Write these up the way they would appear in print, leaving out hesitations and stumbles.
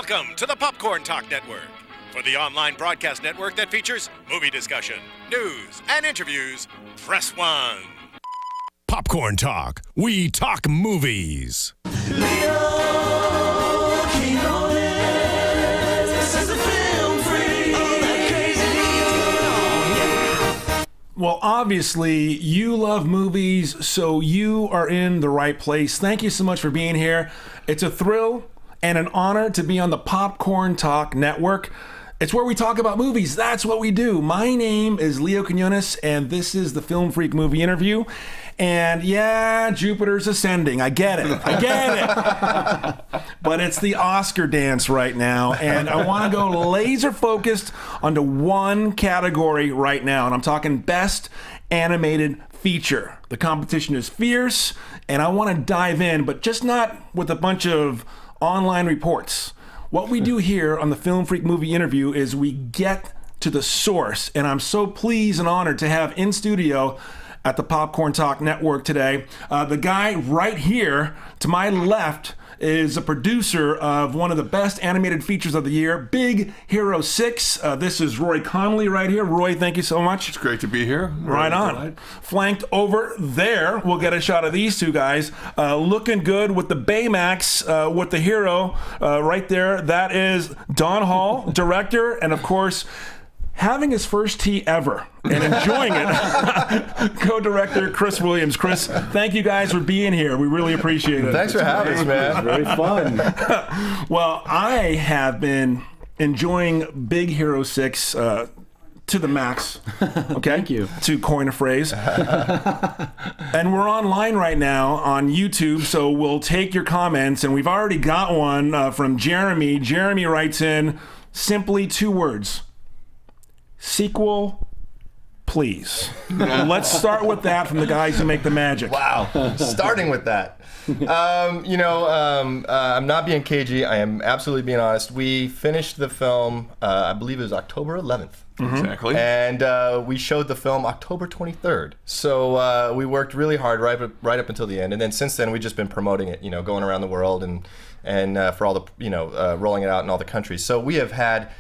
Welcome to the Popcorn Talk Network, for the online broadcast network that features movie discussion, news, and interviews. Press 1. Popcorn Talk. We talk movies. Well, obviously, you love movies, so you are in the right place. Thank you so much for being here. It's a thrill and an honor to be on the Popcorn Talk Network. It's where we talk about movies. That's what we do. My name is Leo Quinones, and this is the Film Freak Movie Interview. And yeah, Jupiter's ascending. I get it. But it's the Oscar dance right now, and I want to go laser focused onto one category right now, and I'm talking Best Animated Feature. The competition is fierce, and I want to dive in, but just not with a bunch of online reports. What we do here on the Film Freak Movie Interview is we get to the source, and I'm so pleased and honored to have in studio at the Popcorn Talk Network today the guy right here to my left is a producer of one of the best animated features of the year, Big Hero 6. This is Roy Conlli right here. Roy, thank you so much. It's great to be here. Right on. Flanked over there, we'll get a shot of these two guys looking good with the Baymax, with the hero right there. That is Don Hall, director, and of course, having his first tea ever and enjoying it, co-director Chris Williams. Chris, thank you guys for being here. We really appreciate it. Thanks for having us, man. It's very fun. Well, I have been enjoying Big Hero 6 to the max. Okay? Thank you. To coin a phrase. And we're online right now on YouTube, so we'll take your comments. And we've already got one from Jeremy. Jeremy writes in simply 2 words. Sequel, please. Let's start with that from the guys who make the magic. Wow. Starting with that. I'm not being cagey. I am absolutely being honest. We finished the film, I believe it was October 11th. Mm-hmm. Exactly. And we showed the film October 23rd. So we worked really hard right up until the end. And then since then, we've just been promoting it, going around the world and for all the, rolling it out in all the countries. So we have had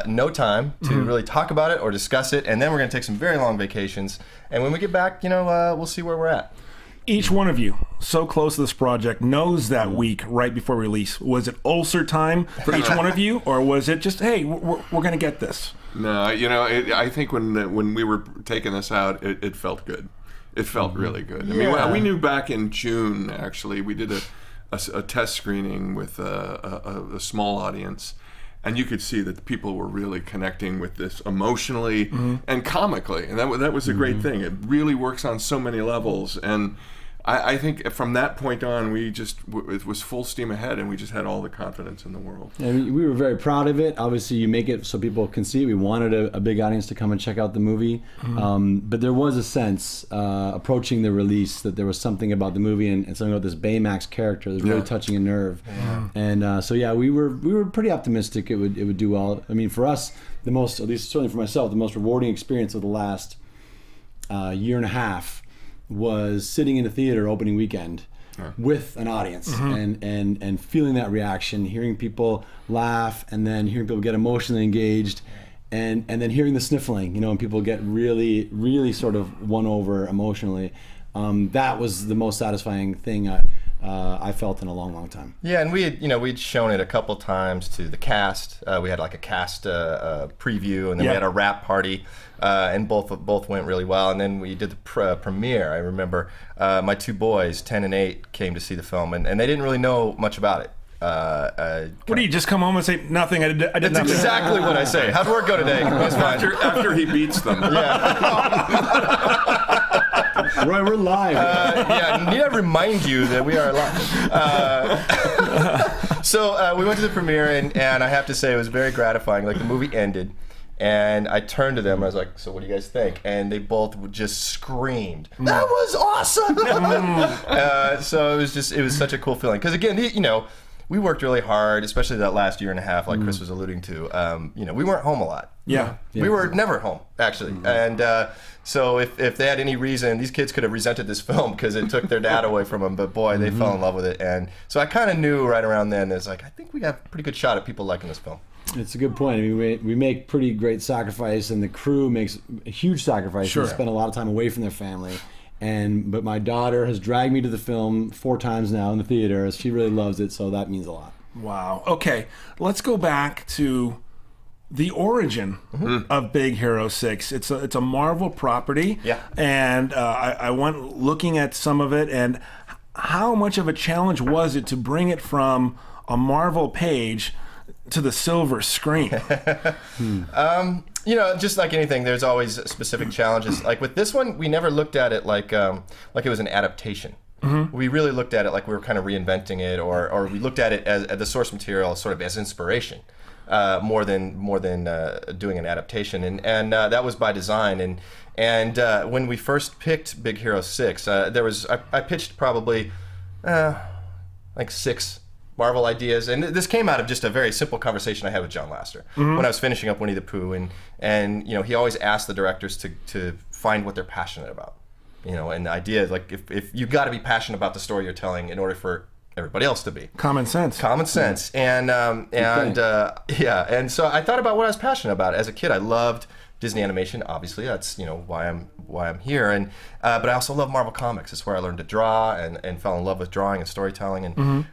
no time to really talk about it or discuss it, and then we're going to take some very long vacations. And when we get back, we'll see where we're at. Each one of you, so close to this project, knows that week right before release. Was it ulcer time for each one of you, or was it just, hey, we're going to get this? No, I think when we were taking this out, it felt good. It felt really good. I mean, we knew back in June, actually, we did a test screening with a small audience. And you could see that people were really connecting with this emotionally and comically. And that was a great thing. It really works on so many levels. And I think from that point on, it was full steam ahead, and we just had all the confidence in the world. And we were very proud of it. Obviously, you make it so people can see it. We wanted a big audience to come and check out the movie. But there was a sense approaching the release that there was something about the movie and something about this Baymax character that was really touching a nerve. Yeah. And we were pretty optimistic it would do well. I mean, for us, the most, at least certainly for myself, the most rewarding experience of the last year and a half was sitting in a theater opening weekend with an audience and feeling that reaction, hearing people laugh, and then hearing people get emotionally engaged, and then hearing the sniffling, and people get really, really sort of won over emotionally. That was the most satisfying thing I felt in a long, long time. Yeah, and we'd shown it a couple times to the cast. We had like a cast preview, and then we had a wrap party, and both went really well. And then we did the premiere. I remember my 2 boys, 10 and 8, came to see the film, and they didn't really know much about it. What do you just come home and say nothing? I did That's nothing. exactly what I say. How'd work go today? After he beats them. Yeah. Roy, we're live. Need I remind you that we are live? So we went to the premiere, and I have to say it was very gratifying. Like, the movie ended, and I turned to them, and I was like, so what do you guys think? And they both just screamed, that was awesome! So it was such a cool feeling. Because again, we worked really hard, especially that last year and a half, like Chris was alluding to. We weren't home a lot. Yeah. We were never home, actually. And so if they had any reason, these kids could have resented this film because it took their dad away from them. But boy, they fell in love with it. And so I kind of knew right around then, it's like, I think we have a pretty good shot at people liking this film. It's a good point. I mean, we make pretty great sacrifice, and the crew makes a huge sacrifice. Sure. They spend a lot of time away from their family. But my daughter has dragged me to the film 4 times now in the theater. She really loves it, so that means a lot. Wow. Okay, let's go back to the origin of Big Hero 6. It's a Marvel property. Yeah. And I went looking at some of it, and how much of a challenge was it to bring it from a Marvel page to the silver screen? Just like anything, there's always specific challenges. Like with this one, we never looked at it like it was an adaptation. We really looked at it like we were kind of reinventing it, or we looked at it as the source material sort of as inspiration, more than doing an adaptation. And that was by design. And when we first picked Big Hero 6, I pitched probably like 6 Marvel ideas, and this came out of just a very simple conversation I had with John Lasseter when I was finishing up Winnie the Pooh, and he always asked the directors to find what they're passionate about, and the idea is like if you got to be passionate about the story you're telling in order for everybody else to be. Common sense. And so I thought about what I was passionate about. As a kid, I loved Disney animation. Obviously, that's why I'm here. And but I also love Marvel Comics. It's where I learned to draw and fell in love with drawing and storytelling.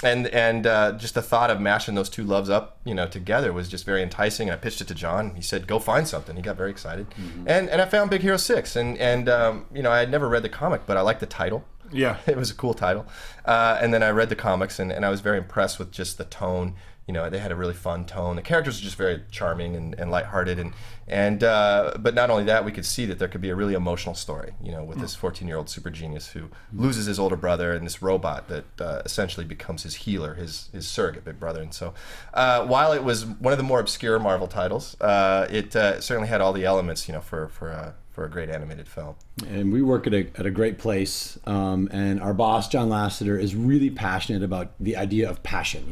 And just the thought of mashing those two loves up, together was just very enticing. And I pitched it to John. He said, "Go find something." He got very excited, and I found Big Hero 6. And I had never read the comic, but I liked the title. Yeah. It was a cool title. And then I read the comics, and I was very impressed with just the tone. They had a really fun tone. The characters were just very charming and lighthearted, but not only that, we could see that there could be a really emotional story, with this 14-year-old super genius who loses his older brother and this robot that essentially becomes his healer, his surrogate big brother. And so, while it was one of the more obscure Marvel titles, it certainly had all the elements, for a great animated film. And we work at a great place, and our boss John Lasseter is really passionate about the idea of passion,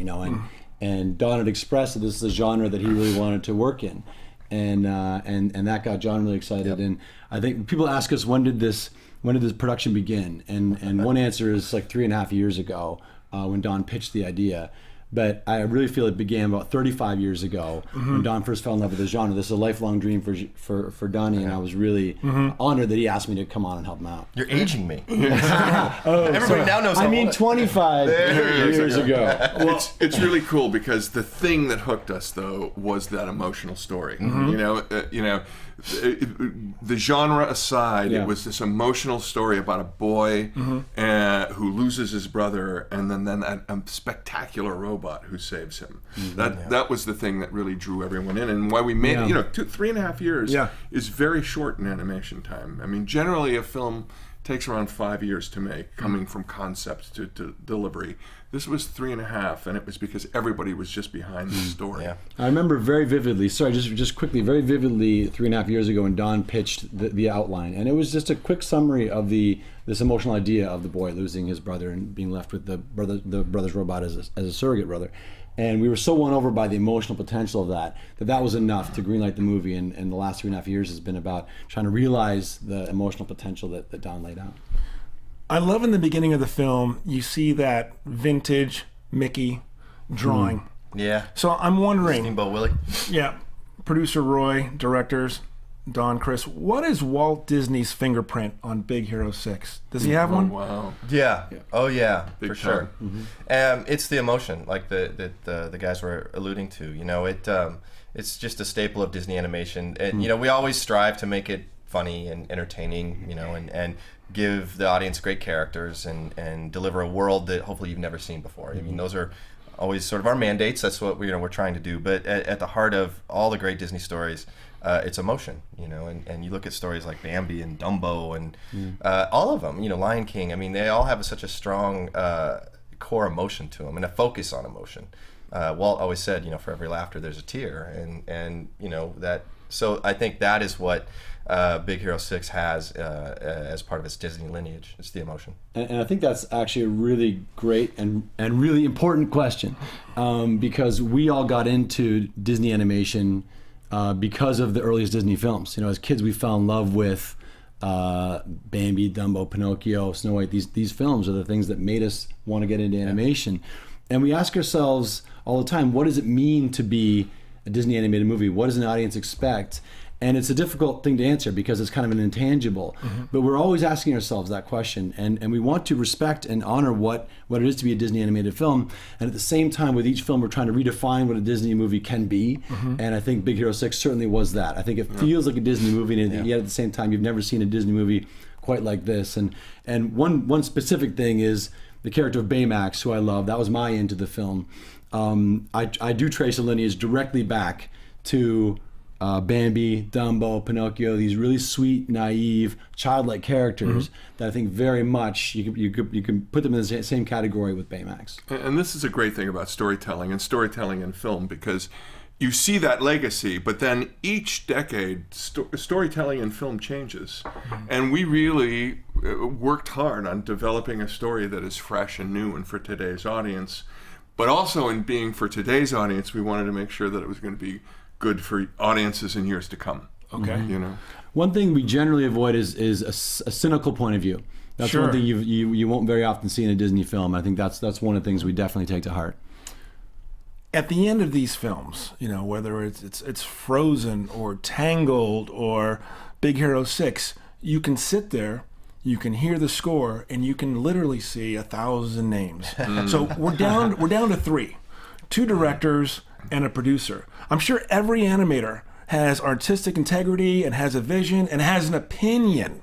and Don had expressed that this is a genre that he really wanted to work in, and that got John really excited. Yep. And I think people ask us, when did this production begin? And one answer is like 3.5 years ago, when Don pitched the idea. But I really feel it began about 35 years ago when Don first fell in love with the genre. This is a lifelong dream for Donnie, and I was really honored that he asked me to come on and help him out. You're aging me. Everybody now knows. I mean, 25 years ago. Well, it's really cool because the thing that hooked us though was that emotional story. The genre aside, it was this emotional story about a boy who loses his brother, and then a spectacular robot who saves him. That was the thing that really drew everyone in, and why we made it. 3.5 years is very short in animation time. I mean, generally a film takes around 5 years to make, coming from concept to delivery. This was 3.5, and it was because everybody was just behind the story. Yeah. I remember very vividly, just quickly, very vividly 3.5 years ago when Don pitched the outline, and it was just a quick summary of this emotional idea of the boy losing his brother and being left with the brother's robot as a surrogate brother. And we were so won over by the emotional potential of that was enough to greenlight the movie, and the last 3.5 years has been about trying to realize the emotional potential that Don laid out. I love in the beginning of the film, you see that vintage Mickey drawing. Yeah. So I'm wondering. Steamboat Willie. Yeah. Producer Roy, directors, Don, Chris, what is Walt Disney's fingerprint on Big Hero 6? Does he have one? Wow. Yeah. Oh yeah, Big for sure. It's the emotion, like the guys were alluding to. It's just a staple of Disney animation. And we always strive to make it funny and entertaining, and give the audience great characters and deliver a world that hopefully you've never seen before. I mean, those are always sort of our mandates. That's what we're trying to do. But at the heart of all the great Disney stories, it's emotion, and you look at stories like Bambi and Dumbo and all of them, Lion King. I mean, they all have such a strong core emotion to them and a focus on emotion. Walt always said, for every laughter there's a tear, and that. So I think that is what Big Hero 6 has as part of its Disney lineage. It's the emotion. And I think that's actually a really great and really important question, because we all got into Disney animation because of the earliest Disney films. As kids, we fell in love with Bambi, Dumbo, Pinocchio, Snow White. These films are the things that made us want to get into animation. And we ask ourselves all the time, what does it mean to be a Disney animated movie? What does an audience expect? And it's a difficult thing to answer because it's kind of an intangible. But we're always asking ourselves that question. And we want to respect and honor what it is to be a Disney animated film. And at the same time, with each film, we're trying to redefine what a Disney movie can be. And I think Big Hero 6 certainly was that. I think it feels like a Disney movie, and yet at the same time, you've never seen a Disney movie quite like this. And one specific thing is the character of Baymax, who I love. That was my into the film. I do trace a lineage directly back to Bambi, Dumbo, Pinocchio, these really sweet, naive, childlike characters that I think very much you can put them in the same category with Baymax. And this is a great thing about storytelling and storytelling in film, because you see that legacy, but then each decade storytelling in film changes. And we really worked hard on developing a story that is fresh and new and for today's audience. But also in being for today's audience, we wanted to make sure that it was going to be good for audiences in years to come. Okay. One thing we generally avoid is a cynical point of view. That's one thing you won't very often see in a Disney film. I think that's one of the things we definitely take to heart. At the end of these films, whether it's Frozen or Tangled or Big Hero 6, you can sit there, you can hear the score, and you can literally see 1,000 names. So we're down to 3, 2 directors and a producer. I'm sure every animator has artistic integrity and has a vision and has an opinion.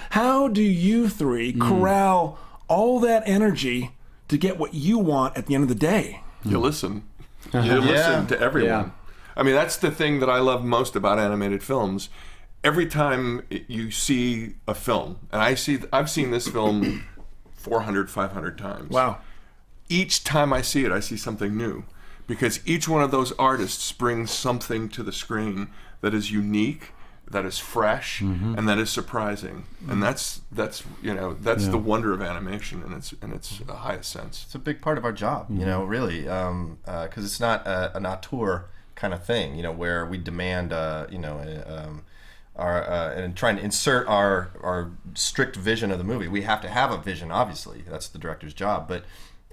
How do you 3 corral all that energy to get what you want at the end of the day? You listen. You listen to everyone. Yeah. I mean, that's the thing that I love most about animated films. Every time you see a film, and I've seen this film 400, 500 times. Wow. Each time I see it, I see something new, because each one of those artists brings something to the screen that is unique, that is fresh, and that is surprising. And that's the wonder of animation in its highest sense. It's a big part of our job, really, because it's not an auteur kind of thing, where we demand, and trying to insert our strict vision of the movie. We have to have a vision, obviously. That's the director's job. But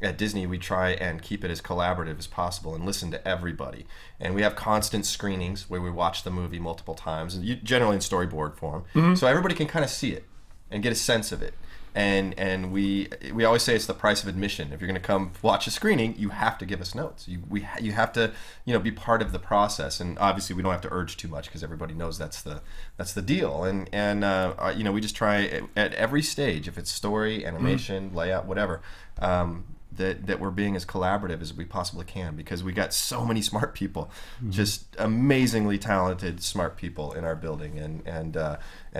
at Disney, we try and keep it as collaborative as possible and listen to everybody. And we have constant screenings where we watch the movie multiple times, and generally in storyboard form, so everybody can kind of see it and get a sense of it. And we always say it's the price of admission. If you're going to come watch a screening, you have to give us notes. You have to be part of the process. And obviously we don't have to urge too much because everybody knows that's the deal. And we just try at every stage, if it's story, animation, layout, whatever, that we're being as collaborative as we possibly can, because we got so many smart people, just amazingly talented smart people in our building, and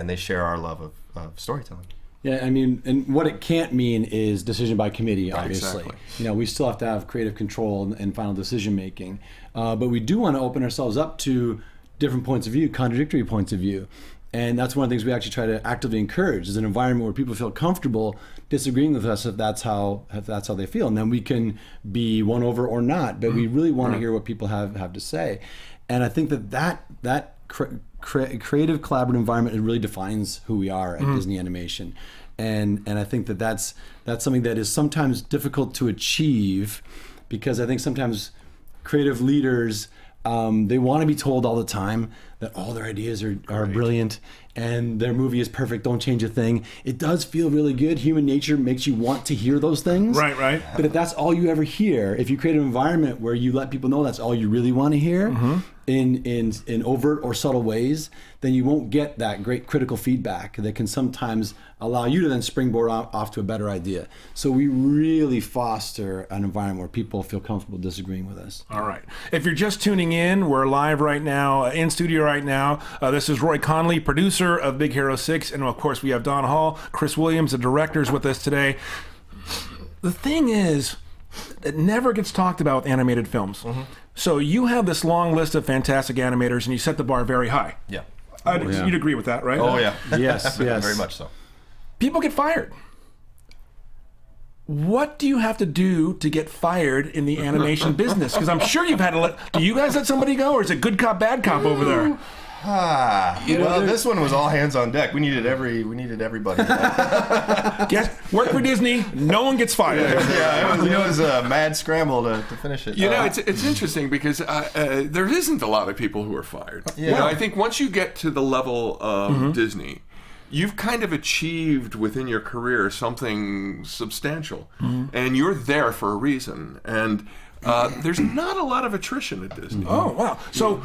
they share our love of storytelling. Yeah, I mean, and what it can't mean is decision by committee, obviously. Exactly. We still have to have creative control and final decision making. But we do want to open ourselves up to different points of view, contradictory points of view. And that's one of the things we actually try to actively encourage, is an environment where people feel comfortable disagreeing with us if that's how they feel. And then we can be won over or not, but we really want to hear what people have to say. And I think that creative collaborative environment, it really defines who we are at Disney Animation. And I think that's something that is sometimes difficult to achieve, because I think sometimes creative leaders, they want to be told all the time that all their ideas are brilliant and their movie is perfect, don't change a thing. It does feel really good. Human nature makes you want to hear those things. Right. But if that's all you ever hear, if you create an environment where you let people know that's all you really want to hear, in overt or subtle ways, then you won't get that great critical feedback that can sometimes allow you to then springboard off to a better idea. So we really foster an environment where people feel comfortable disagreeing with us. All right. If you're just tuning in, we're live right now, in studio right now. This is Roy Conlli, producer of Big Hero 6. And of course, we have Don Hall, Chris Williams, the directors with us today. The thing is, that never gets talked about with animated films. So you have this long list of fantastic animators, and you set the bar very high. Yeah. You'd agree with that, right? Oh yeah. Yes, yes. Very much so. People get fired. What do you have to do to get fired in the animation business? Because I'm sure you've had to do you guys let somebody go, or is it good cop, bad cop over there? Well, this one was all hands on deck. We needed everybody. Work for Disney, no one gets fired. It was a mad scramble to finish it. It's interesting because there isn't a lot of people who are fired. Yeah. I think once you get to the level of Disney, you've kind of achieved within your career something substantial, and you're there for a reason. And there's not a lot of attrition at Disney. Oh wow! So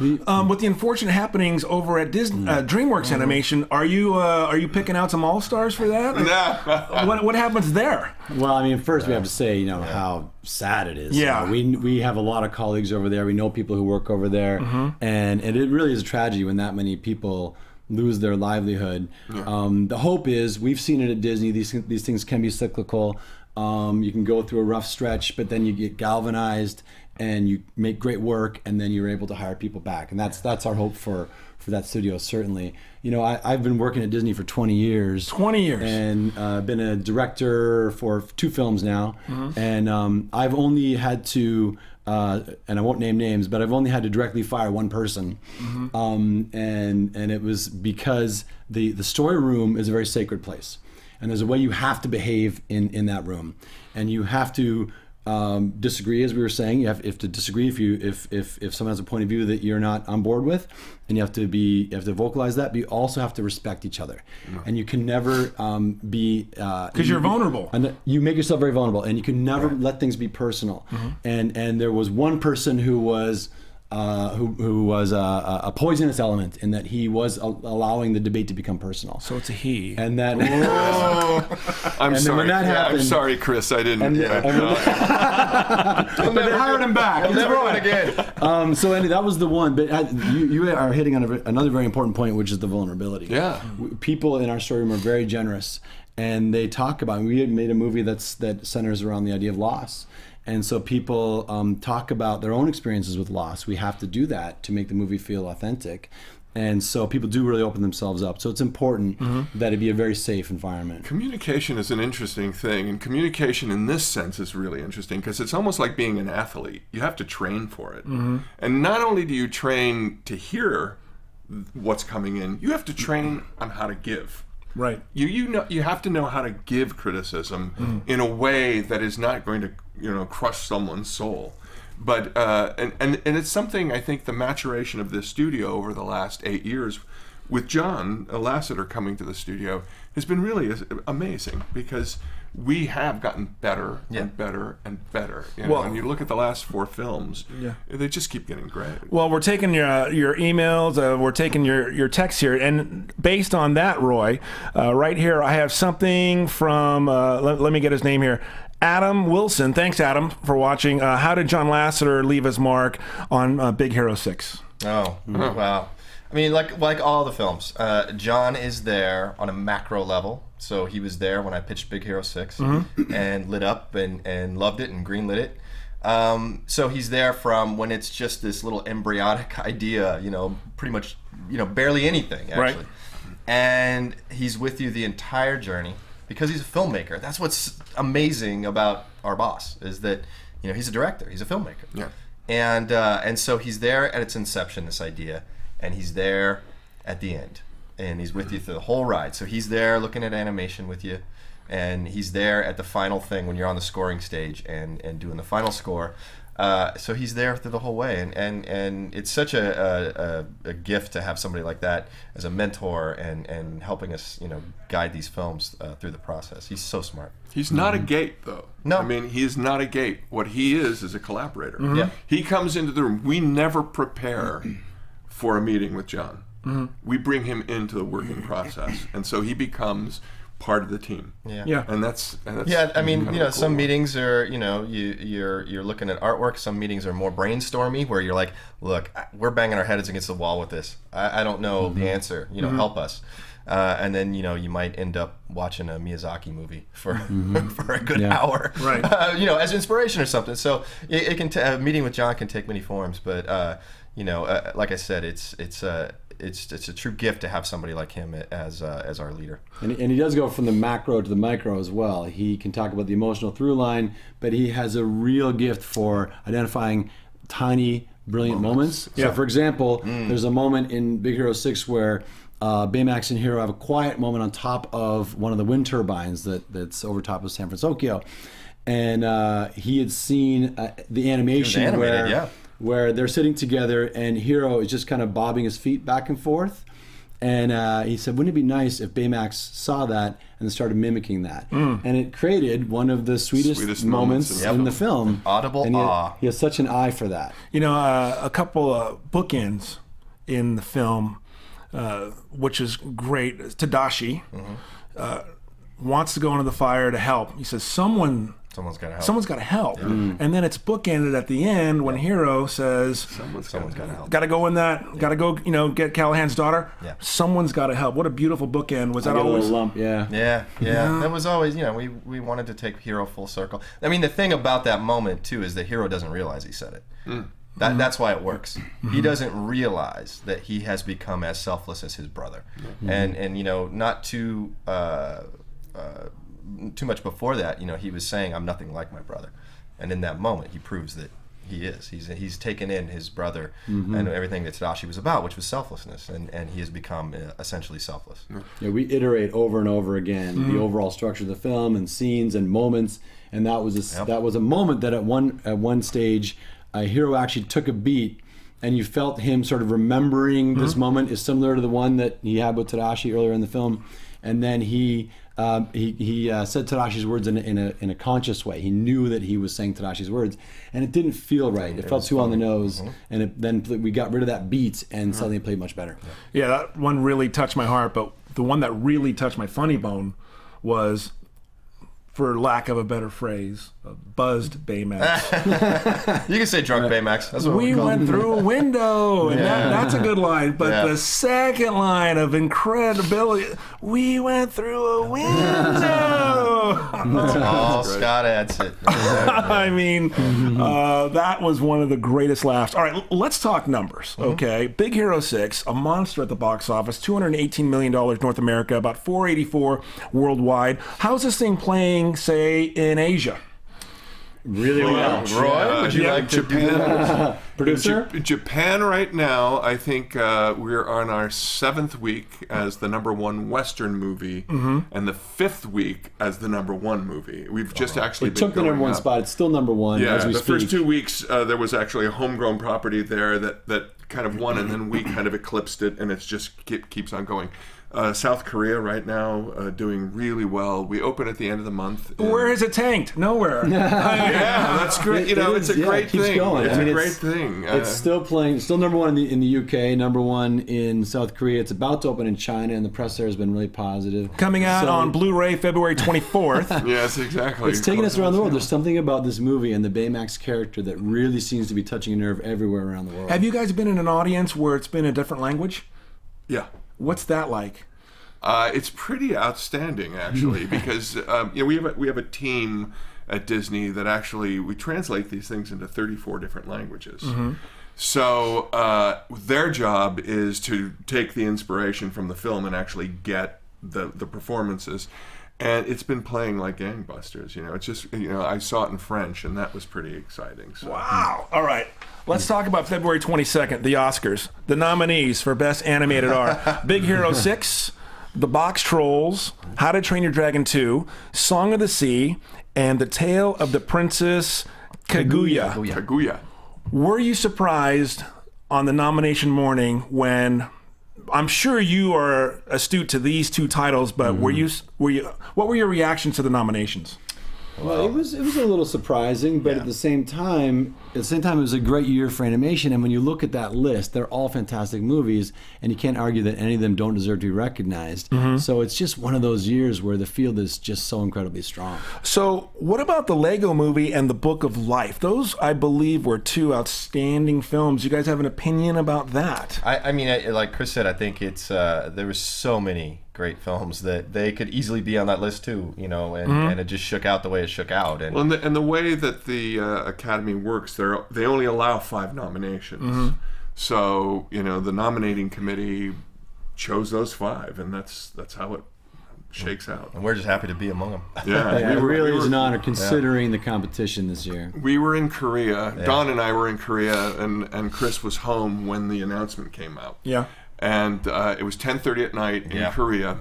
with the unfortunate happenings over at Disney, DreamWorks Animation, are you picking out some all stars for that? What happens there? Well, I mean, first we have to say, how sad it is. Yeah. We have a lot of colleagues over there. We know people who work over there, and it really is a tragedy when that many people lose their livelihood. The hope is, we've seen it at Disney. These things can be cyclical. You can go through a rough stretch, but then you get galvanized and you make great work, and then you're able to hire people back. And that's our hope for that studio, certainly. I've been working at Disney for 20 years. 20 years. And been a director for 2 films now. And I've only had to, and I won't name names, but I've only had to directly fire one person. And it was because the story room is a very sacred place. And there's a way you have to behave in that room, and you have to disagree, as we were saying. You have to disagree if someone has a point of view that you're not on board with, and you have to vocalize that. But you also have to respect each other, and you can never be because you're vulnerable. And you make yourself very vulnerable, and you can never let things be personal. And there was one person who was. Who was a poisonous element in that he was allowing the debate to become personal. So it's a he. And that. I'm and sorry. When that happened, I'm sorry, Chris. I didn't. But they hired him back. I'll never do it again. So Andy, that was the one. But you are hitting on another very important point, which is the vulnerability. Yeah. People in our story room are very generous, and they talk about. We had made a movie that centers around the idea of loss. And so people talk about their own experiences with loss. We have to do that to make the movie feel authentic. And so people do really open themselves up. So it's important that it be a very safe environment. Communication is an interesting thing. And communication in this sense is really interesting because it's almost like being an athlete. You have to train for it. And not only do you train to hear what's coming in, you have to train on how to give. Right. You have to know how to give criticism in a way that is not going to crush someone's soul. But and it's something, I think, the maturation of this studio over the last 8 years with John Lasseter coming to the studio has been really amazing because we have gotten better and better and better. When you look at the last 4 films, they just keep getting great. Well, we're taking your emails, we're taking your texts here, and based on that, Roy, right here, I have something from, let me get his name here, Adam Wilson. Thanks, Adam, for watching. How did John Lasseter leave his mark on Big Hero 6? Oh, wow. I mean, like all the films, John is there on a macro level. So he was there when I pitched Big Hero 6 and lit up and loved it and greenlit it. So he's there from when it's just this little embryonic idea, pretty much, barely anything, actually. Right. And he's with you the entire journey because he's a filmmaker. That's what's amazing about our boss is that, he's a director, he's a filmmaker. Yeah. And so he's there at its inception, this idea, and he's there at the end. And he's with you through the whole ride. So he's there looking at animation with you, and he's there at the final thing when you're on the scoring stage and doing the final score. So he's there through the whole way, and it's such a gift to have somebody like that as a mentor and helping us, guide these films through the process. He's so smart. He's not a gate, though. No. I mean, he is not a gate. What he is a collaborator. Yeah. He comes into the room. We never prepare for a meeting with John. We bring him into the working process. And so he becomes part of the team. Yeah. And that's Yeah, I mean, kinda some cool. meetings are, you're looking at artwork. Some meetings are more brainstormy, where you're like, look, we're banging our heads against the wall with this. I don't know the answer. Help us. And then you might end up watching a Miyazaki movie for for a good hour, Right. As inspiration or something. So it can a meeting with John can take many forms, but like I said, it's a true gift to have somebody like him as our leader. And he does go from the macro to the micro as well. He can talk about the emotional through line, but he has a real gift for identifying tiny, brilliant moments. Yeah. So, for example, there's a moment in Big Hero 6 where Baymax and Hero have a quiet moment on top of one of the wind turbines that's over top of San Francisco. And he had seen the animation animated, where they're sitting together and Hero is just kind of bobbing his feet back and forth. And he said, wouldn't it be nice if Baymax saw that and started mimicking that? And it created one of the sweetest moments in the film. Audible and awe. He has such an eye for that. A couple of bookends in the film, which is great. Tadashi wants to go into the fire to help. He says, Someone's got to help. And then it's bookended at the end when Hero says, Someone's got to help. got to go in that, got to go, get Callahan's daughter. Yeah. Someone's got to help. What a beautiful bookend. Was I that got a always? little lump, Yeah. That was always, we wanted to take Hero full circle. I mean, the thing about that moment, too, is that Hero doesn't realize he said it. That's why it works. He doesn't realize that he has become as selfless as his brother. And not too much before that, he was saying, I'm nothing like my brother. And in that moment, he proves that he is. He's taken in his brother and everything that Tadashi was about, which was selflessness, and he has become essentially selfless. Yeah, we iterate over and over again the overall structure of the film and scenes and moments, and that was a moment that at one stage, Hero actually took a beat, and you felt him sort of remembering this moment is similar to the one that he had with Tadashi earlier in the film, and then he said Tadashi's words in a conscious way. He knew that he was saying Tadashi's words, and it didn't feel right. It felt too on the nose, and then we got rid of that beat, and suddenly it played much better. Yeah, that one really touched my heart, but the one that really touched my funny bone was, for lack of a better phrase, buzzed Baymax. You can say drunk Baymax. That's what We went through a window, and that's a good line. But the second line of incredibility, we went through a window. Scott adds it. I mean, that was one of the greatest laughs. All right, let's talk numbers, okay? Big Hero 6, a monster at the box office, $218 million North America, about $484 worldwide. How's this thing playing, say, in Asia? Really well. Roy, would you like to Japan? Producer? Japan right now, I think we're on our 7th week as the #1 Western movie, and the 5th week as the #1 movie. We've just actually It took the going #1 up. spot. It's still #1 Yeah, as we the speak. first 2 weeks there was actually a homegrown property there that kind of won, and then we kind of eclipsed it, and it's just keeps on going. South Korea right now doing really well. We open at the end of the month. Where is it tanked? Nowhere. Yeah, that's great. It's a great it keeps thing. going. It's I mean, a great thing. It's still playing, still #1 in the UK, #1 in South Korea. It's about to open in China, and the press there has been really positive. Coming out on Blu-ray February 24th. Yes, exactly. It's taking us around the world. There's something about this movie and the Baymax character that really seems to be touching a nerve everywhere around the world. Have you guys been in an audience where it's been a different language? Yeah. What's that like? It's pretty outstanding, actually, because we have a team at Disney that actually we translate these things into 34 different languages. So their job is to take the inspiration from the film and actually get the performances. And it's been playing like gangbusters. It's just I saw it in French, and that was pretty exciting. So. Wow. All right. Let's talk about February 22nd, the Oscars. The nominees for Best Animated are Big Hero 6, The Box Trolls, How to Train Your Dragon 2, Song of the Sea, and The Tale of the Princess Kaguya. Kaguya. Were you surprised on the nomination morning when, I'm sure you are astute to these two titles, but what were your reactions to the nominations? Well, it was a little surprising, but at the same time, the same time, it was a great year for animation. And when you look at that list, they're all fantastic movies, and you can't argue that any of them don't deserve to be recognized. So it's just one of those years where the field is just so incredibly strong. So what about the Lego Movie and the Book of Life? Those, I believe, were two outstanding films. You guys have an opinion about that? I mean, like Chris said, I think it's there was so many great films that they could easily be on that list too, you know, and it just shook out the way it shook out. And Well, and the way that the Academy works, they only allow 5 nominations. So, you know, the nominating committee chose those 5, and that's how it shakes out. we're just happy to be among them. Yeah, Yeah, it really is an honor considering the competition this year. We were in Korea. Don and I were in Korea, and Chris was home when the announcement came out. Yeah. And it was 10:30 at night in Korea,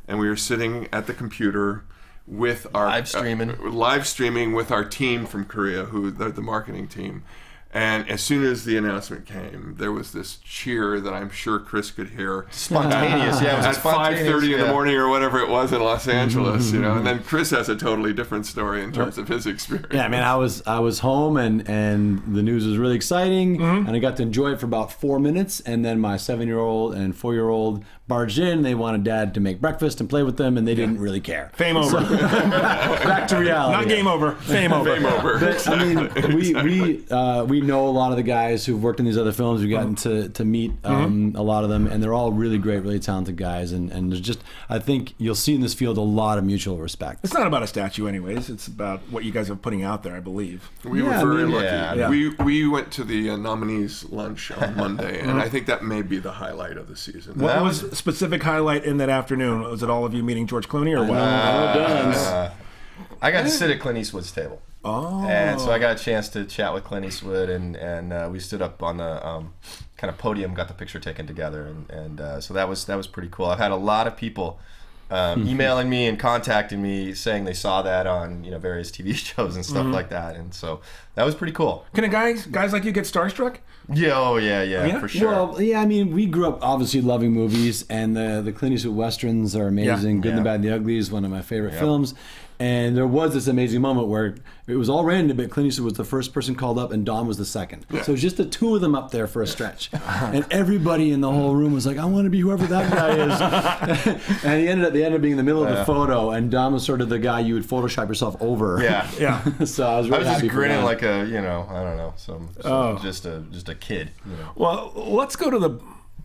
and we were sitting at the computer with our live streaming with our team from Korea, who the marketing team. And as soon as the announcement came, there was this cheer that I'm sure Chris could hear. Spontaneous, yeah. It was At 5:30 in the morning or whatever it was in Los Angeles, you know. And then Chris has a totally different story in terms of his experience. Yeah, man, I was home and the news was really exciting, and I got to enjoy it for about 4 minutes, and then my 7-year-old and 4-year-old barged in. They wanted Dad to make breakfast and play with them, and they didn't really care. Fame over. Back to reality. Not game over. Fame over. Game over. But, I mean, we know a lot of the guys who've worked in these other films. We've gotten to meet a lot of them, and they're all really great, really talented guys. And there's just, I think you'll see in this field a lot of mutual respect. It's not about a statue anyways. It's about what you guys are putting out there, I believe. We were very lucky. yeah. We went to the nominees lunch on Monday, and I think that may be the highlight of the season. What was a specific highlight in that afternoon? Was it all of you meeting George Clooney or what? I got to sit at Clint Eastwood's table. Oh. And so I got a chance to chat with Clint Eastwood, and we stood up on the kind of podium, got the picture taken together, and so that was pretty cool. I've had a lot of people emailing me and contacting me saying they saw that on various TV shows and stuff like that, and so that was pretty cool. Can guys like you get starstruck? Yeah, for sure. Well, yeah, I mean, we grew up obviously loving movies, and the Clint Eastwood westerns are amazing. Good and the Bad and the Ugly is one of my favorite films. And there was this amazing moment where it was all random, but Clint Eastwood was the first person called up and Don was the second. So it was just the two of them up there for a stretch. And everybody in the whole room was like, I want to be whoever that guy is. And they ended up being in the middle of the photo, and Don was sort of the guy you would Photoshop yourself over. Yeah. So I was really happy just for grinning that. like a, I don't know, just a kid. Well, let's go to the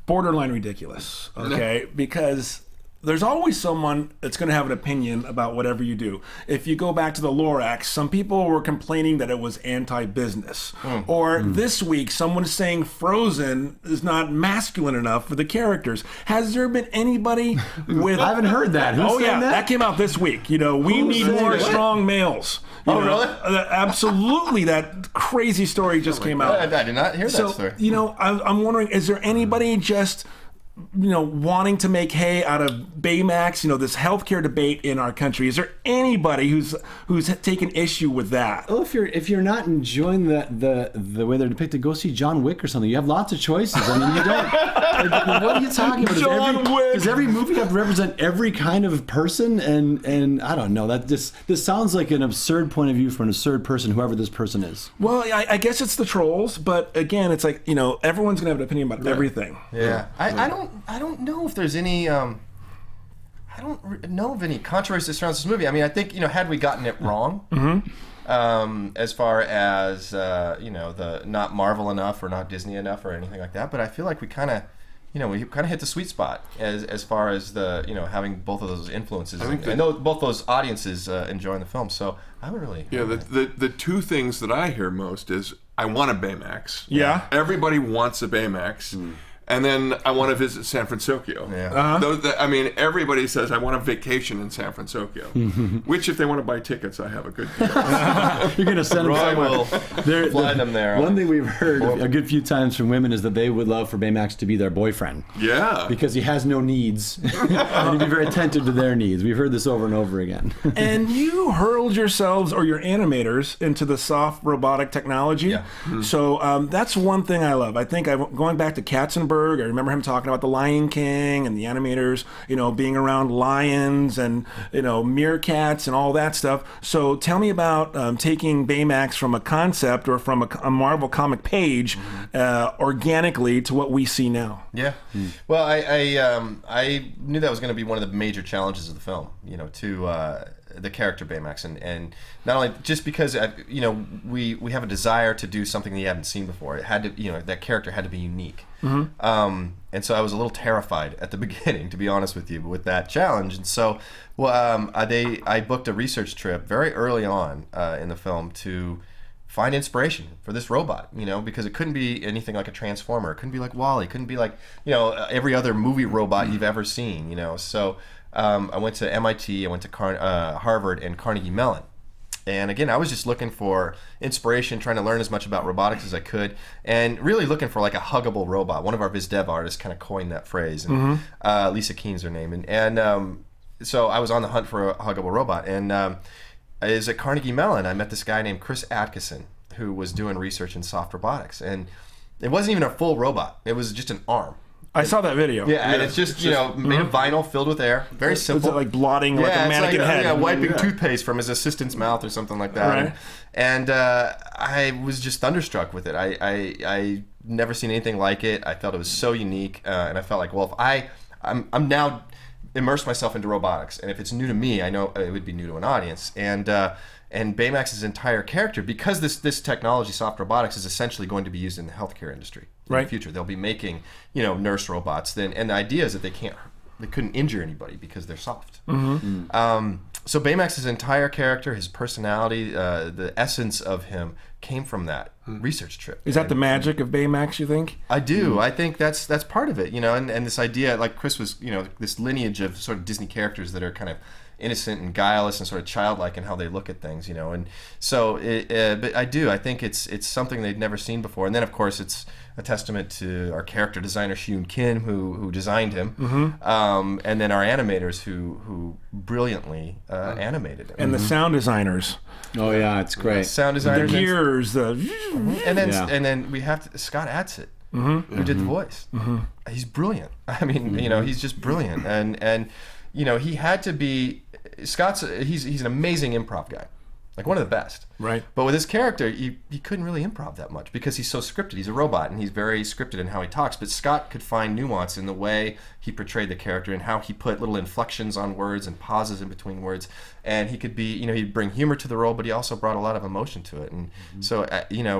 borderline ridiculous, okay? Because there's always someone that's going to have an opinion about whatever you do. If you go back to the Lorax, some people were complaining that it was anti-business. Or this week, someone is saying Frozen is not masculine enough for the characters. Has there been anybody with... I haven't heard that. Who's saying that came out this week. We need more strong males. Really? Absolutely. That crazy story just came out. I did not hear that story. I'm wondering, is there anybody just wanting to make hay out of Baymax, this healthcare debate in our country? Is there anybody who's taken issue with that? Well, if you're not enjoying the way they're depicted, go see John Wick or something. You have lots of choices. I mean, you don't. What are you talking about? Does every movie have to represent every kind of person? And I don't know. This sounds like an absurd point of view for an absurd person, whoever this person is. Well, I guess it's the trolls, but again, it's like everyone's gonna have an opinion about everything. Yeah, I don't know if there's any. I don't know of any controversy that surrounds this movie. I mean, I think had we gotten it wrong, as far as the not Marvel enough or not Disney enough or anything like that, but I feel like we kind of. We kind of hit the sweet spot as far as the having both of those influences. I know both those audiences enjoying the film, so I would really. Yeah, the two things that I hear most is I want a Baymax. Yeah. Everybody wants a Baymax. And then I want to visit San Francisco. Yeah. Everybody says I want a vacation in San Francisco. Which, if they want to buy tickets, I have a good deal. You're going to send them somewhere. Fly them there. One thing we've heard a good few times from women is that they would love for Baymax to be their boyfriend. Yeah. Because he has no needs. And he'd be very attentive to their needs. We've heard this over and over again. And you hurled yourselves or your animators into the soft robotic technology. Yeah. So that's one thing I love. I think going back to Cats and Cronenberg. I remember him talking about The Lion King and the animators, being around lions and, meerkats and all that stuff. So tell me about taking Baymax from a concept or from a Marvel comic page organically to what we see now. Yeah. Well, I knew that was going to be one of the major challenges of the film, to the character Baymax, and not only just because we have a desire to do something that you haven't seen before. It had to, that character had to be unique. And so I was a little terrified at the beginning, to be honest with you, with that challenge. And so, I booked a research trip very early on in the film to find inspiration for this robot, because it couldn't be anything like a Transformer. It couldn't be like Wall-E. It couldn't be like, every other movie robot you've ever seen, So I went to MIT, I went to Harvard and Carnegie Mellon. And again, I was just looking for inspiration, trying to learn as much about robotics as I could, and really looking for like a huggable robot. One of our biz dev artists kind of coined that phrase, and Lisa Keen's her name. And so I was on the hunt for a huggable robot. And I was at Carnegie Mellon. I met this guy named Chris Atkinson, who was doing research in soft robotics. And it wasn't even a full robot. It was just an arm. I saw that video. Yeah, and it's just, made of vinyl filled with air. Very simple. It's like blotting like a mannequin head. Yeah, wiping toothpaste from his assistant's mouth or something like that. Right. And I was just thunderstruck with it. I never seen anything like it. I felt it was so unique. And I felt like, well, if I'm now immersed myself into robotics, and if it's new to me, I know it would be new to an audience. And Baymax's entire character, because this technology, soft robotics, is essentially going to be used in the healthcare industry in the future. They'll be making, nurse robots. And the idea is that they couldn't injure anybody because they're soft. So Baymax's entire character, his personality, the essence of him came from that research trip. Is that the magic of Baymax, you think? I do. I think that's part of it, and this idea, like Chris was, this lineage of sort of Disney characters that are kind of innocent and guileless and sort of childlike in how they look at things, and so but I think it's something they'd never seen before. And then of course it's a testament to our character designer Shun Kim, who designed him, and then our animators who brilliantly animated him, and the sound designers. Oh yeah, it's great. Sound designers, the gears, and then we have Scott Adsit, who did the voice. He's brilliant. I mean, he's just brilliant, and he had to be. He's an amazing improv guy, like one of the best. Right. But with his character, you couldn't really improv that much because he's so scripted. He's a robot, and he's very scripted in how he talks. But Scott could find nuance in the way he portrayed the character and how he put little inflections on words and pauses in between words. And he could be, he'd bring humor to the role, but he also brought a lot of emotion to it. And so,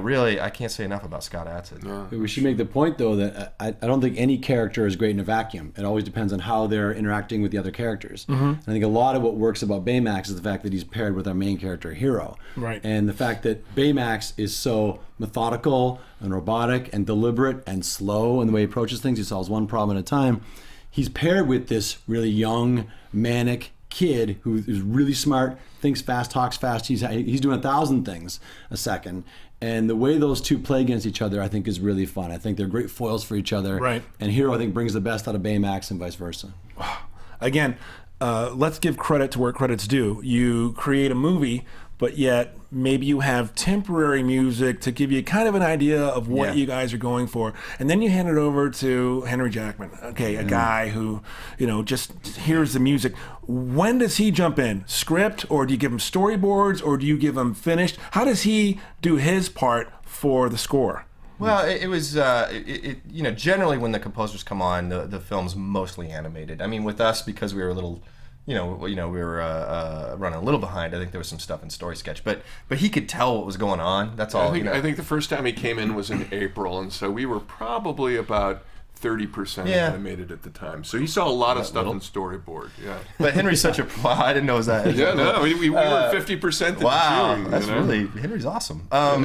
really, I can't say enough about Scott Adsit. Yeah. We should make the point, though, that I don't think any character is great in a vacuum. It always depends on how they're interacting with the other characters. And I think a lot of what works about Baymax is the fact that he's paired with our main character, Hero. Right. And the fact that Baymax is so methodical and robotic and deliberate and slow in the way he approaches things. He solves one problem at a time. He's paired with this really young, manic kid who is really smart, thinks fast, talks fast. He's doing 1,000 things a second. And the way those two play against each other, I think, is really fun. I think they're great foils for each other. Right. And Hero, I think, brings the best out of Baymax and vice versa. Again, let's give credit to where credit's due. You create a movie, but yet maybe you have temporary music to give you kind of an idea of what you guys are going for. And then you hand it over to Henry Jackman, a guy who, just hears the music. When does he jump in? Script, or do you give him storyboards, or do you give him finished? How does he do his part for the score? Well, it was, generally when the composers come on, the film's mostly animated. I mean, with us, because we were a little... we were running a little behind. I think there was some stuff in Story Sketch, but he could tell what was going on. That's all. I think the first time he came in was in April, and so we were probably about 30% animated at the time. So he saw a lot of stuff in storyboard. Yeah. But Henry's such a... Wow, I didn't know it was that. Yeah, no, we were 50% in wow, June. That's really... Henry's awesome. Well,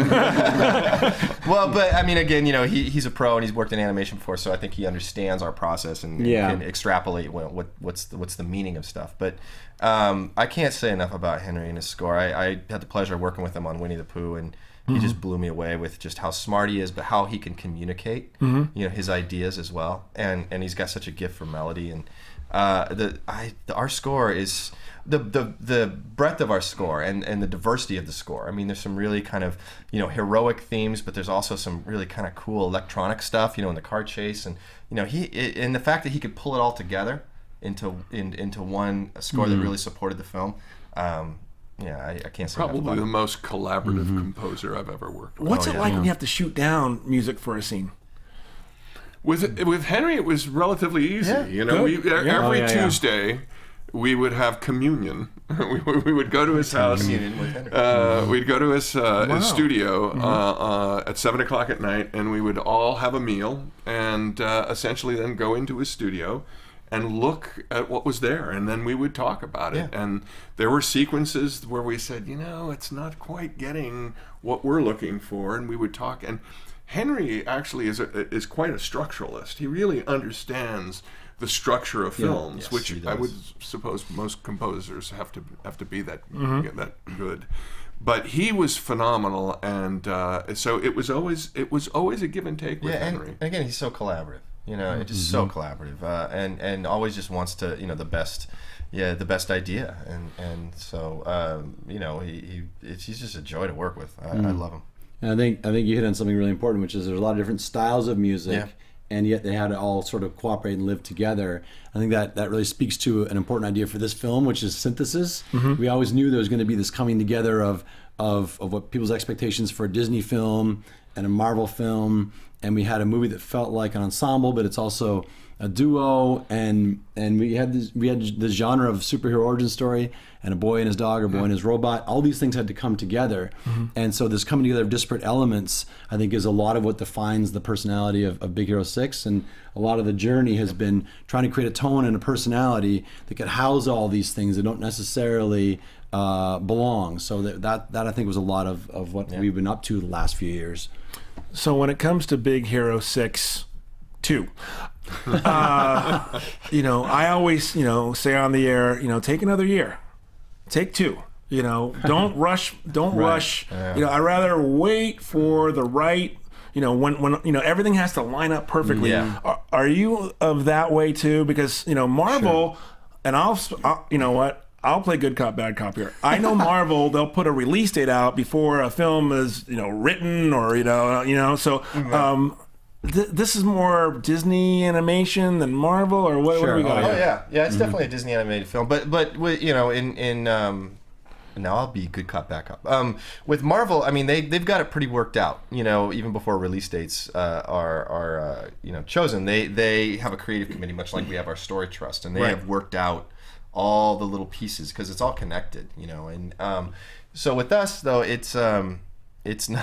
but I mean, again, he's a pro and he's worked in animation before, so I think he understands our process and can extrapolate what's the meaning of stuff. But I can't say enough about Henry and his score. I had the pleasure of working with him on Winnie the Pooh, and he just blew me away with just how smart he is, but how he can communicate, his ideas as well. And he's got such a gift for melody. And our score is the breadth of our score and the diversity of the score. I mean, there's some really kind of heroic themes, but there's also some really kind of cool electronic stuff, in the car chase, and and the fact that he could pull it all together into one score that really supported the film. I can't say Probably the most collaborative composer I've ever worked with. What's it like when you have to shoot down music for a scene? With Henry, it was relatively easy. Good. Every Tuesday, we would have communion. we would go to his house. Communion with Henry. We'd go to his studio at 7 o'clock at night, and we would all have a meal, and essentially then go into his studio and look at what was there, and then we would talk about it. And there were sequences where we said, it's not quite getting what we're looking for, and we would talk. And Henry actually is quite a structuralist. He really understands the structure of films, which I would suppose most composers have to be that good. But he was phenomenal, and so it was always a give and take with Henry. And again, he's so collaborative. It's just so collaborative, and always just wants to, the best idea, and so he's just a joy to work with. I love him. And I think you hit on something really important, which is there's a lot of different styles of music, and yet they had to all sort of cooperate and live together. I think that really speaks to an important idea for this film, which is synthesis. We always knew there was going to be this coming together of what people's expectations for a Disney film and a Marvel film, and we had a movie that felt like an ensemble, but it's also a duo, and we had this genre of superhero origin story, and a boy and his dog, or a boy and his robot. All these things had to come together, and so this coming together of disparate elements, I think, is a lot of what defines the personality of Big Hero 6, and a lot of the journey has been trying to create a tone and a personality that could house all these things that don't necessarily belong. So that I think was a lot of what we've been up to the last few years. So when it comes to Big Hero 6 2, I always say on the air, take another year, take 2. Don't rush. I'd rather wait for the right. When everything has to line up perfectly. Are you of that way too? Because Marvel, and I'll play good cop, bad cop here. I know Marvel, they'll put a release date out before a film is, written or, so this is more Disney animation than Marvel, or what do we got? It's definitely a Disney animated film. But now I'll be good cop, bad cop. With Marvel, I mean, they've got it pretty worked out. Even before release dates are chosen, they have a creative committee, much like we have our story trust, and they have worked out all the little pieces because it's all connected. And so with us though, it's not,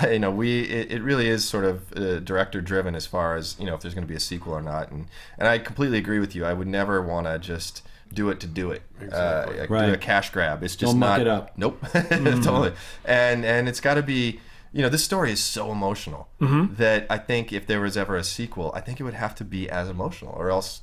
it really is sort of director driven as far as if there's going to be a sequel or not. And I completely agree with you. I would never want to just do it to do it. Exactly. Do a cash grab. It's just Don't not. muck it up. Nope. Totally. And it's got to be. This story is so emotional that I think if there was ever a sequel, I think it would have to be as emotional, or else.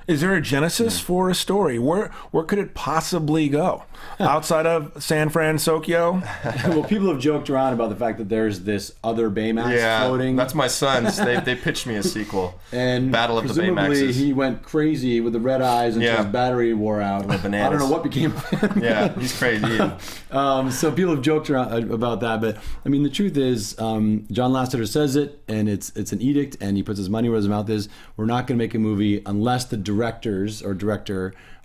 Is there a genesis for a story? Where could it possibly go? Outside of San Francisco? Well, people have joked around about the fact that there's this other Baymax floating. That's my son's. They pitched me a sequel. And Battle of the presumably Baymaxes. he went crazy with the red eyes until his battery wore out. The bananas. I don't know what became of him. Yeah, he's crazy. So people have joked around about that, but I mean the truth is, John Lasseter says it, and it's an edict, and he puts his money where his mouth is. We're not going to make a movie unless the director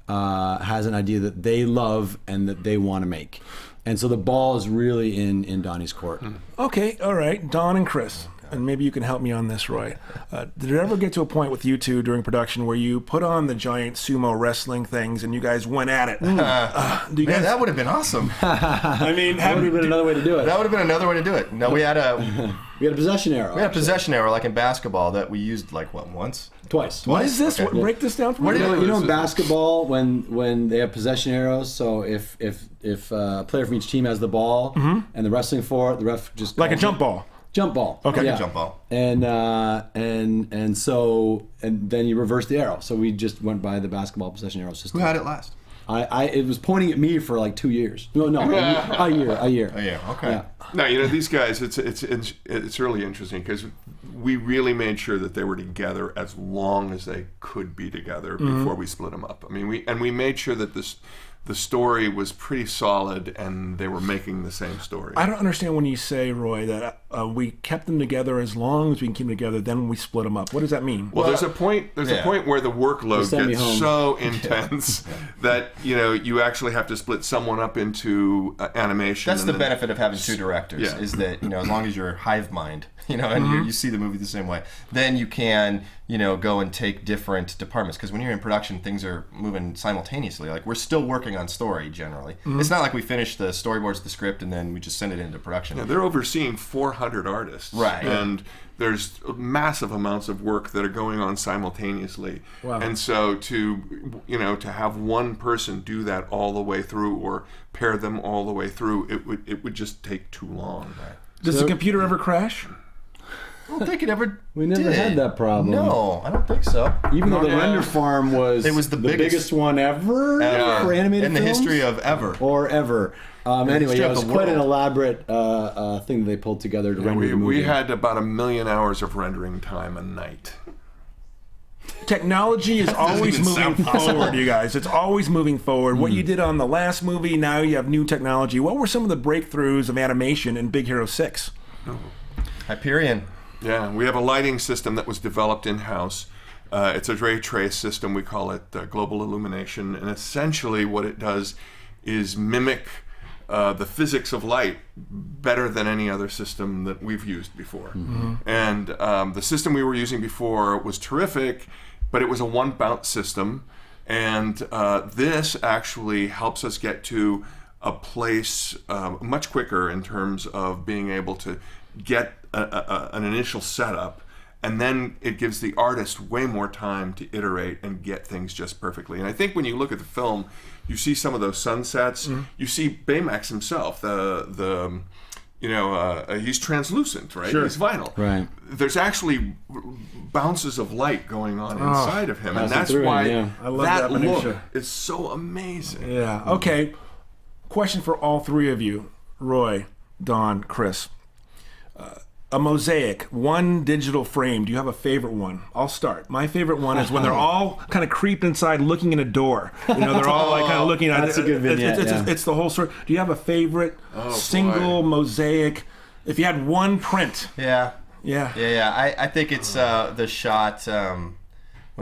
has an idea that they love and that they want to make. And so the ball is really in Donnie's court. Okay, all right, Don and Chris. And maybe you can help me on this, Roy. Did it ever get to a point with you two during production where you put on the giant sumo wrestling things and you guys went at it? That would have been awesome. I mean, That would have been another way to do it. That would have been another way to do it. No, we had a possession arrow. We had a possession arrow like in basketball that we used once? Twice. What is this? Okay. Break this down for me. You know in basketball when they have possession arrows, so if a player from each team has the ball and the wrestling for it, the ref just Like a calls jump it. ball. Jump ball. Okay. Yeah. Jump ball. And then you reverse the arrow. So we just went by the basketball possession arrow system. Who had it last? It was pointing at me for like 2 years. No, a year. Oh, yeah. Okay. Yeah. No, these guys, it's really interesting because we really made sure that they were together as long as they could be together before we split them up. I mean, we made sure that the story was pretty solid and they were making the same story. I don't understand when you say, Roy, that we kept them together as long as we can keep them together, then we split them up. What does that mean? Well, there's a point where the workload gets so intense that you actually have to split someone up into animation. That's the benefit of having two directors, is that as long as you're hive mind, and you see the movie the same way, then you can go and take different departments, because when you're in production, things are moving simultaneously. Like, we're still working on story generally. It's not like we finish the storyboards, the script, and then we just send it into production. Yeah, they're overseeing 400 artists, right? And there's massive amounts of work that are going on simultaneously. Wow. And so to have one person do that all the way through, or pair them all the way through, it would just take too long. Right. Does the computer ever crash? I don't think it ever We never did. had that problem. No, I don't think so. Even though the render farm was the biggest one ever for animated in the films? history of ever. Or ever. Anyway, history it of was the quite an world. elaborate thing that they pulled together to render the movie. We had about 1 million hours of rendering time a night. Technology is always even moving sound forward, you guys. It's always moving forward. What you did on the last movie, now you have new technology. What were some of the breakthroughs of animation in Big Hero 6? Hyperion. Yeah, we have a lighting system that was developed in-house. It's a ray trace system. We call it global illumination. And essentially what it does is mimic the physics of light better than any other system that we've used before. Mm-hmm. And the system we were using before was terrific, but it was a one bounce system. And this actually helps us get to a place much quicker in terms of being able to get an initial setup, and then it gives the artist way more time to iterate and get things just perfectly. And I think when you look at the film, you see some of those sunsets. Mm-hmm. You see Baymax himself. He's translucent, right? Sure. He's vinyl. Right. There's actually bounces of light going on inside of him, and that's why I love that look minutia. is so amazing. Yeah. Okay. Question for all three of you, Roy, Don, Chris. A mosaic, one digital frame. Do you have a favorite one? I'll start. My favorite one is when they're all kind of creeped inside, looking in a door. They're all like kind of looking at. That's a good vignette. It's the whole story. Do you have a favorite single mosaic? If you had one print. Yeah. Yeah. I think it's the shot when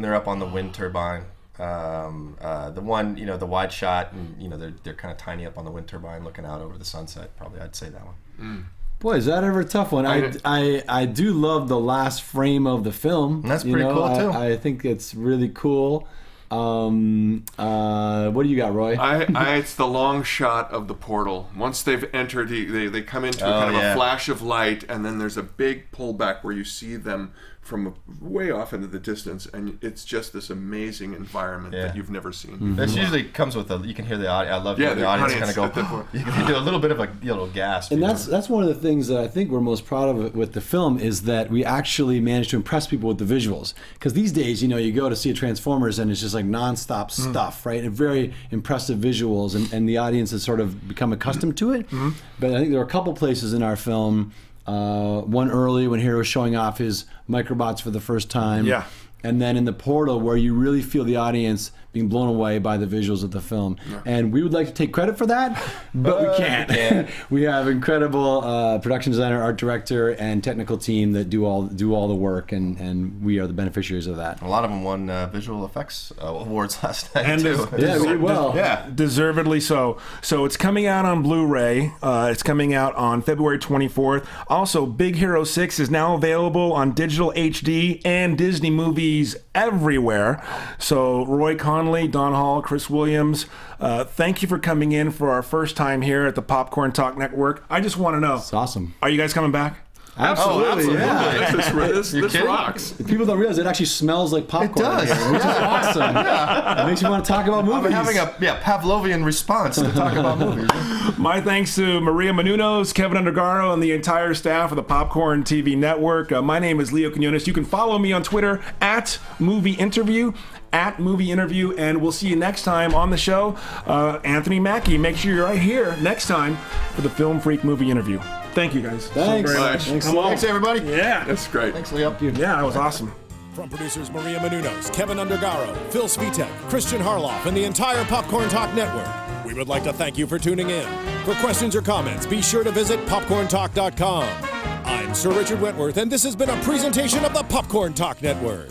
they're up on the wind turbine. The one, the wide shot, and they're kind of tiny up on the wind turbine, looking out over the sunset. Probably, I'd say that one. Mm. Boy, is that ever a tough one. I do love the last frame of the film. And that's pretty cool, too. I think it's really cool. What do you got, Roy? It's the long shot of the portal. Once they've entered, they come into a flash of light, and then there's a big pullback where you see them from way off into the distance, and it's just this amazing environment that you've never seen. Mm-hmm. This usually comes with you can hear the audience. I love hearing the audience kind of go. You can do a little bit of a little gasp. And that's one of the things that I think we're most proud of with the film is that we actually managed to impress people with the visuals. Because these days, you go to see a Transformers and it's just like nonstop stuff, right? And very impressive visuals, and the audience has sort of become accustomed to it. Mm-hmm. But I think there are a couple places in our film. One early when Hero was showing off his microbots for the first time. Yeah. And then in the portal where you really feel the audience being blown away by the visuals of the film. Yeah. And we would like to take credit for that, but we can't. We have incredible production designer, art director, and technical team that do all the work, and we are the beneficiaries of that. A lot of them won visual effects awards last night, and too. Deservedly so. So it's coming out on Blu-ray. It's coming out on February 24th. Also, Big Hero 6 is now available on digital HD and Disney movies everywhere. So Roy Conley, Don Hall, Chris Williams, thank you for coming in for our first time here at the Popcorn Talk Network. I just want to know. It's awesome. Are you guys coming back? Absolutely. Yeah. This rocks. People don't realize it actually smells like popcorn. It does. Here, which is awesome. It makes you want to talk about movies. I'm having a Pavlovian response to talk about movies. My thanks to Maria Menounos, Kevin Undergaro, and the entire staff of the Popcorn TV Network. My name is Leo Quinones. You can follow me on Twitter @MovieInterview. at Movie Interview, and we'll see you next time on the show. Anthony Mackie, make sure you're right here next time for the Film Freak Movie Interview. Thank you guys. Thanks. So very much. Thanks. Come on. Thanks, everybody. Yeah. That's great. Thanks, Leo. Yeah, that was awesome. From producers Maria Menounos, Kevin Undergaro, Phil Svitek, Christian Harloff, and the entire Popcorn Talk Network, we would like to thank you for tuning in. For questions or comments, be sure to visit popcorntalk.com. I'm Sir Richard Wentworth, and this has been a presentation of the Popcorn Talk Network.